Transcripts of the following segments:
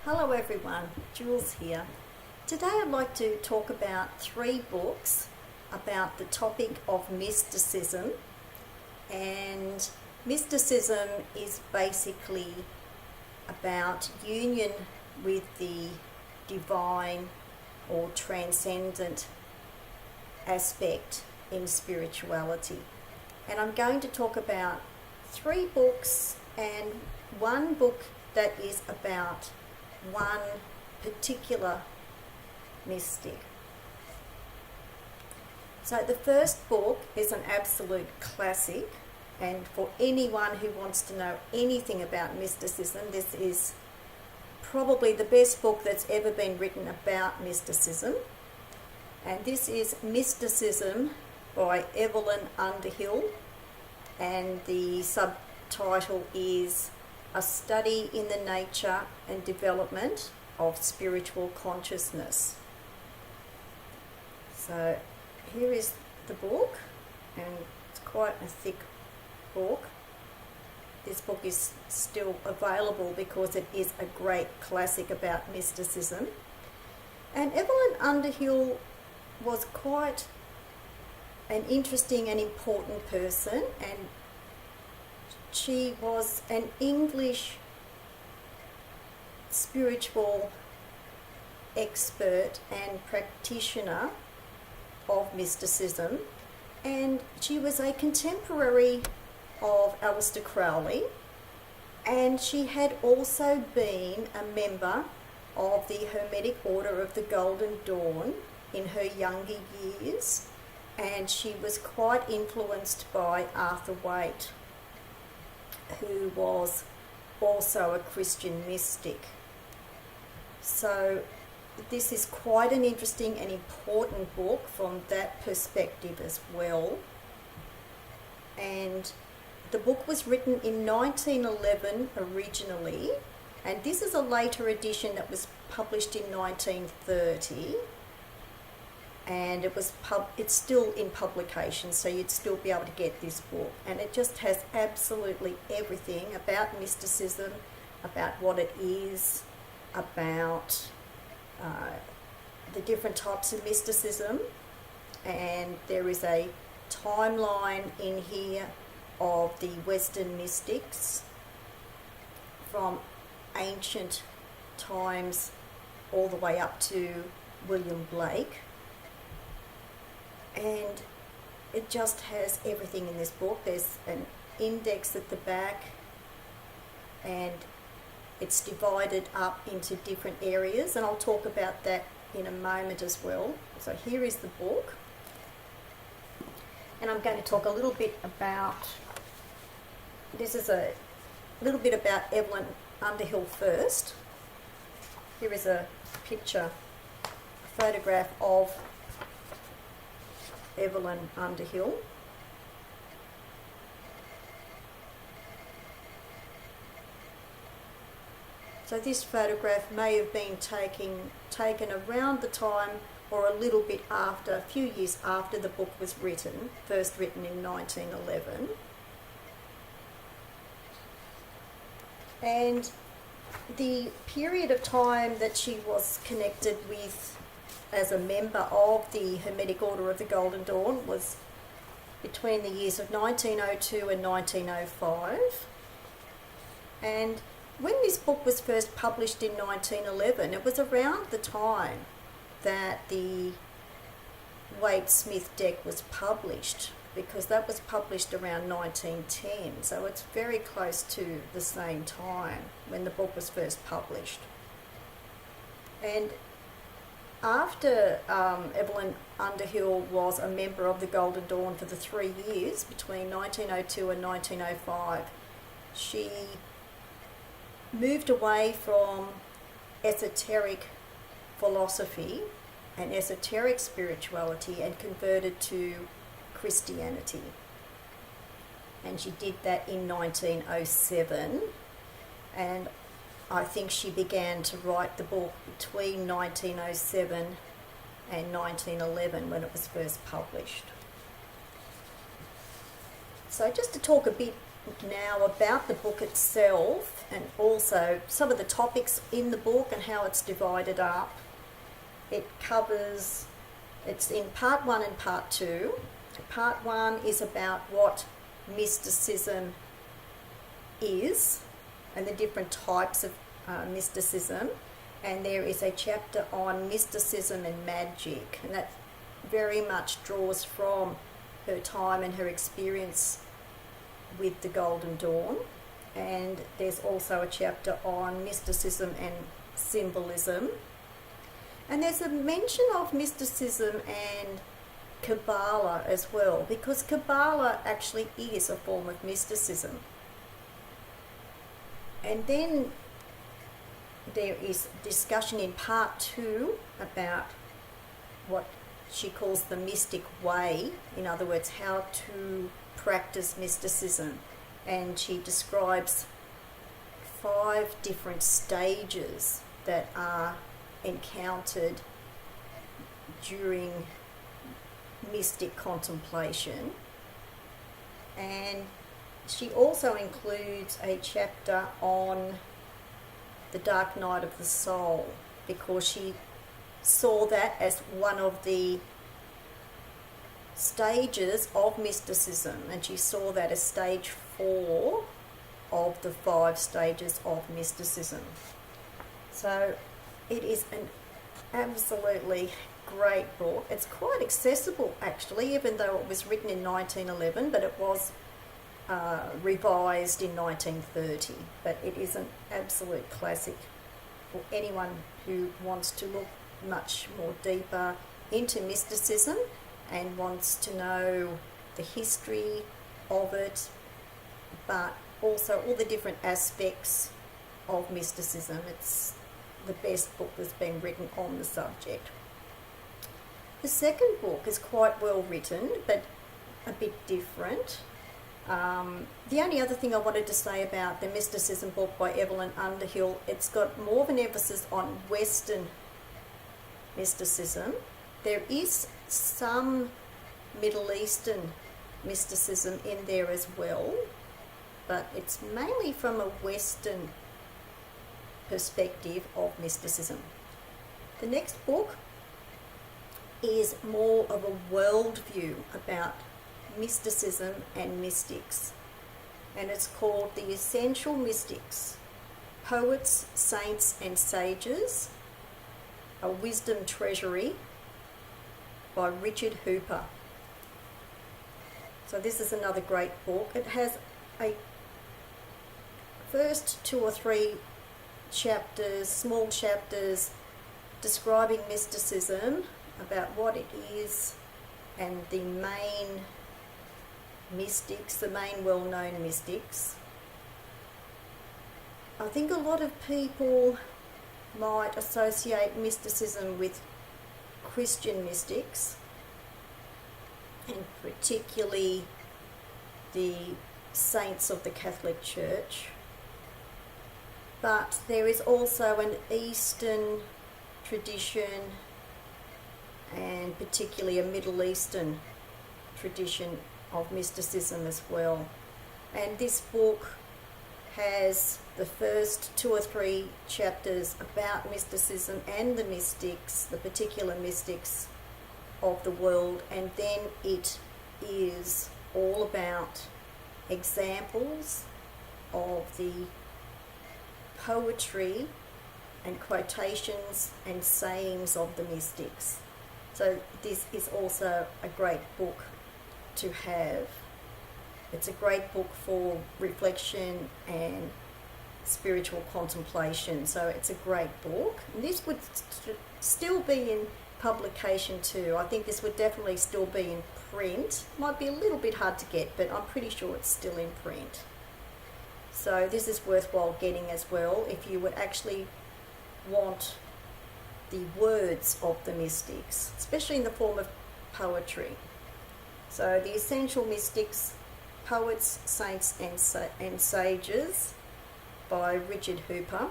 Hello everyone, Jules here. Today I'd like to talk about 3 books about the topic of mysticism. And mysticism is basically about union with the divine or transcendent aspect in spirituality. And I'm going to talk about 3 books and one book that is about one particular mystic. So the first book is an absolute classic, and for anyone who wants to know anything about mysticism, this is probably the best book that's ever been written about mysticism. And this is Mysticism by Evelyn Underhill, and the subtitle is A Study in the Nature and Development of Spiritual Consciousness. So here is the book, and it's quite a thick book. This book is still available because it is a great classic about mysticism. And Evelyn Underhill was quite an interesting and important person, and she was an English spiritual expert and practitioner of mysticism, and she was a contemporary of Aleister Crowley, and she had also been a member of the Hermetic Order of the Golden Dawn in her younger years, and she was quite influenced by Arthur Waite, who was also a Christian mystic. So this is quite an interesting and important book from that perspective as well. And the book was written in 1911 originally, and this is a later edition that was published in 1930. And it's still in publication, so you'd still be able to get this book. And it just has absolutely everything about mysticism, about what it is, about the different types of mysticism. And there is a timeline in here of the Western mystics from ancient times all the way up to William Blake. And it just has everything in this book. There's an index at the back, and it's divided up into different areas, and I'll talk about that in a moment as well. So here is the book, and I'm going to talk a little bit about, this is a little bit about Evelyn Underhill first. Here is a picture, a photograph of Evelyn Underhill. So this photograph may have been taken around the time or a little bit after, a few years after the book was written, first written in 1911. And the period of time that she was connected with as a member of the Hermetic Order of the Golden Dawn was between the years of 1902 and 1905. And when this book was first published in 1911, it was around the time that the Waite-Smith deck was published, because that was published around 1910. So it's very close to the same time when the book was first published. And after Evelyn Underhill was a member of the Golden Dawn for the 3 years between 1902 and 1905, she moved away from esoteric philosophy and esoteric spirituality and converted to Christianity. And she did that in 1907, and I think she began to write the book between 1907 and 1911 when it was first published. So just to talk a bit now about the book itself, and also some of the topics in the book and how it's divided up. It covers, it's in part 1 and part 2. Part 1 is about what mysticism is and the different types of mysticism, and there is a chapter on mysticism and magic, and that very much draws from her time and her experience with the Golden Dawn. And there's also a chapter on mysticism and symbolism, and there's a mention of mysticism and Kabbalah as well, because Kabbalah actually is a form of mysticism. And then there is discussion in part 2 about what she calls the mystic way, in other words, how to practice mysticism. And she describes 5 different stages that are encountered during mystic contemplation. And she also includes a chapter on the dark night of the soul, because she saw that as one of the stages of mysticism, and she saw that as stage 4 of the 5 stages of mysticism. So it is an absolutely great book. It's quite accessible actually, even though it was written in 1911, but it was revised in 1930. But it is an absolute classic for anyone who wants to look much more deeper into mysticism and wants to know the history of it, but also all the different aspects of mysticism. It's the best book that's been written on the subject. The second book is quite well written, but a bit different. The only other thing I wanted to say about the Mysticism book by Evelyn Underhill, it's got more of an emphasis on Western mysticism. There is some Middle Eastern mysticism in there as well, but it's mainly from a Western perspective of mysticism. The next book is more of a worldview about mysticism and mystics, and it's called The Essential Mystics, Poets, Saints and Sages, A Wisdom Treasury by Richard Hooper. So this is another great book. It has a first 2 or 3 chapters, small chapters, describing mysticism, about what it is, and the main mystics, the main well-known mystics. I think a lot of people might associate mysticism with Christian mystics, and particularly the saints of the Catholic Church. But there is also an Eastern tradition, and particularly a Middle Eastern tradition of mysticism as well. And this book has the first 2 or 3 chapters about mysticism and the mystics, the particular mystics of the world, and then it is all about examples of the poetry and quotations and sayings of the mystics. So this is also a great book to have. It's a great book for reflection and spiritual contemplation. So it's a great book. And this would still be in publication too. I think this would definitely still be in print. Might be a little bit hard to get, but I'm pretty sure it's still in print. So this is worthwhile getting as well if you would actually want the words of the mystics, especially in the form of poetry. So The Essential Mystics, Poets, Saints and Sages by Richard Hooper.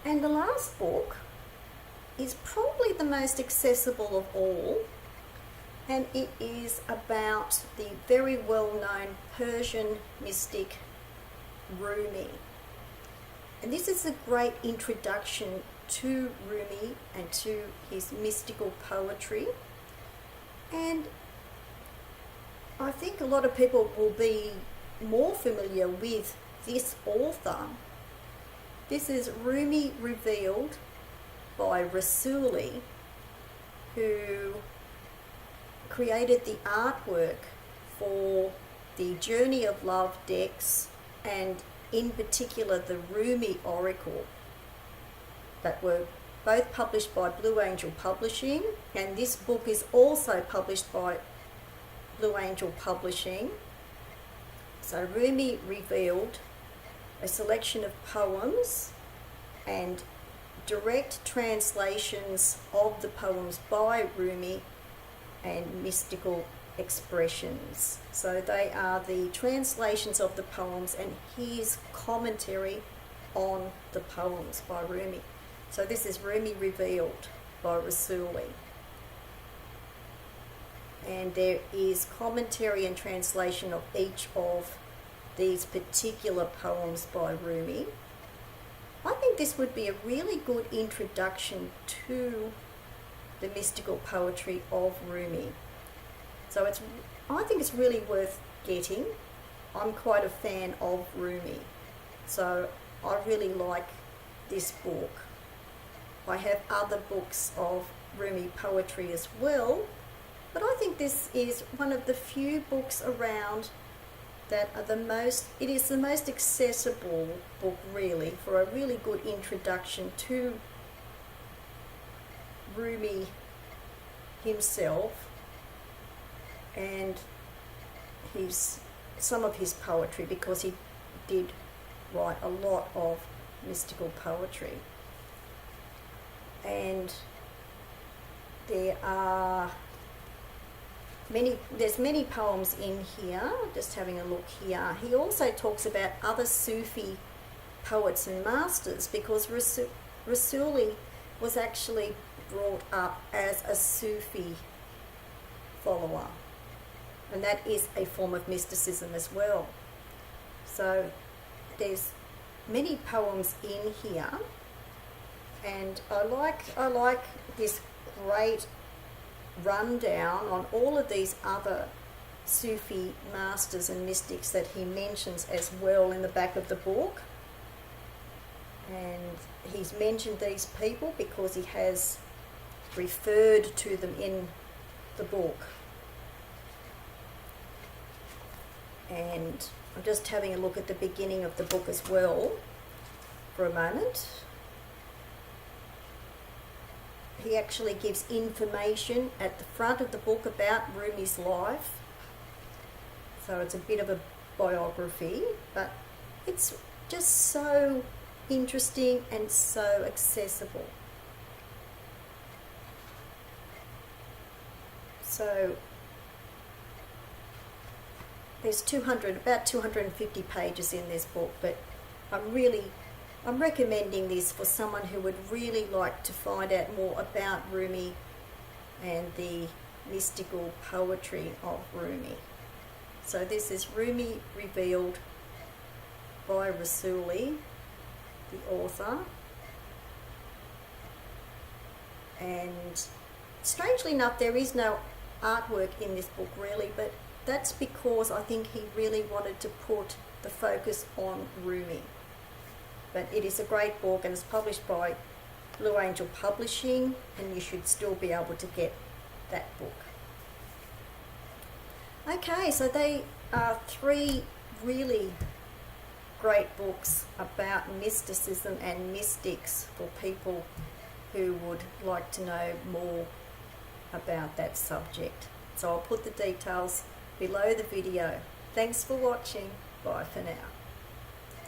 And the last book is probably the most accessible of all, and it is about the very well-known Persian mystic Rumi. And this is a great introduction to Rumi and to his mystical poetry. And I think a lot of people will be more familiar with this author. This is Rumi Revealed by Rassouli, who created the artwork for the Journey of Love decks, and in particular the Rumi Oracle, that were both published by Blue Angel Publishing, and this book is also published by Blue Angel Publishing. So Rumi Revealed, a selection of poems and direct translations of the poems by Rumi and mystical expressions. So they are the translations of the poems and his commentary on the poems by Rumi. So this is Rumi Revealed by Rassouli. And there is commentary and translation of each of these particular poems by Rumi. I think this would be a really good introduction to the mystical poetry of Rumi. So I think it's really worth getting. I'm quite a fan of Rumi, so I really like this book. I have other books of Rumi poetry as well, but I think this is one of the few books around that are it is the most accessible book really for a really good introduction to Rumi himself and some of his poetry, because he did write a lot of mystical poetry. And there's many poems in here. Just having a look here. He also talks about other Sufi poets and masters, because Rassouli was actually brought up as a Sufi follower, and that is a form of mysticism as well. So there's many poems in here, and I like this great rundown on all of these other Sufi masters and mystics that he mentions as well in the back of the book. And he's mentioned these people because he has referred to them in the book. And I'm just having a look at the beginning of the book as well for a moment. He actually gives information at the front of the book about Rumi's life. So it's a bit of a biography, but it's just so interesting and so accessible. So there's about 250 pages in this book, but I'm recommending this for someone who would really like to find out more about Rumi and the mystical poetry of Rumi. So this is Rumi Revealed by Rassouli, the author. And strangely enough, there is no artwork in this book really, but that's because I think he really wanted to put the focus on Rumi. But it is a great book, and it's published by Blue Angel Publishing, and you should still be able to get that book. Okay, so they are three really great books about mysticism and mystics for people who would like to know more about that subject. So I'll put the details below the video. Thanks for watching. Bye for now.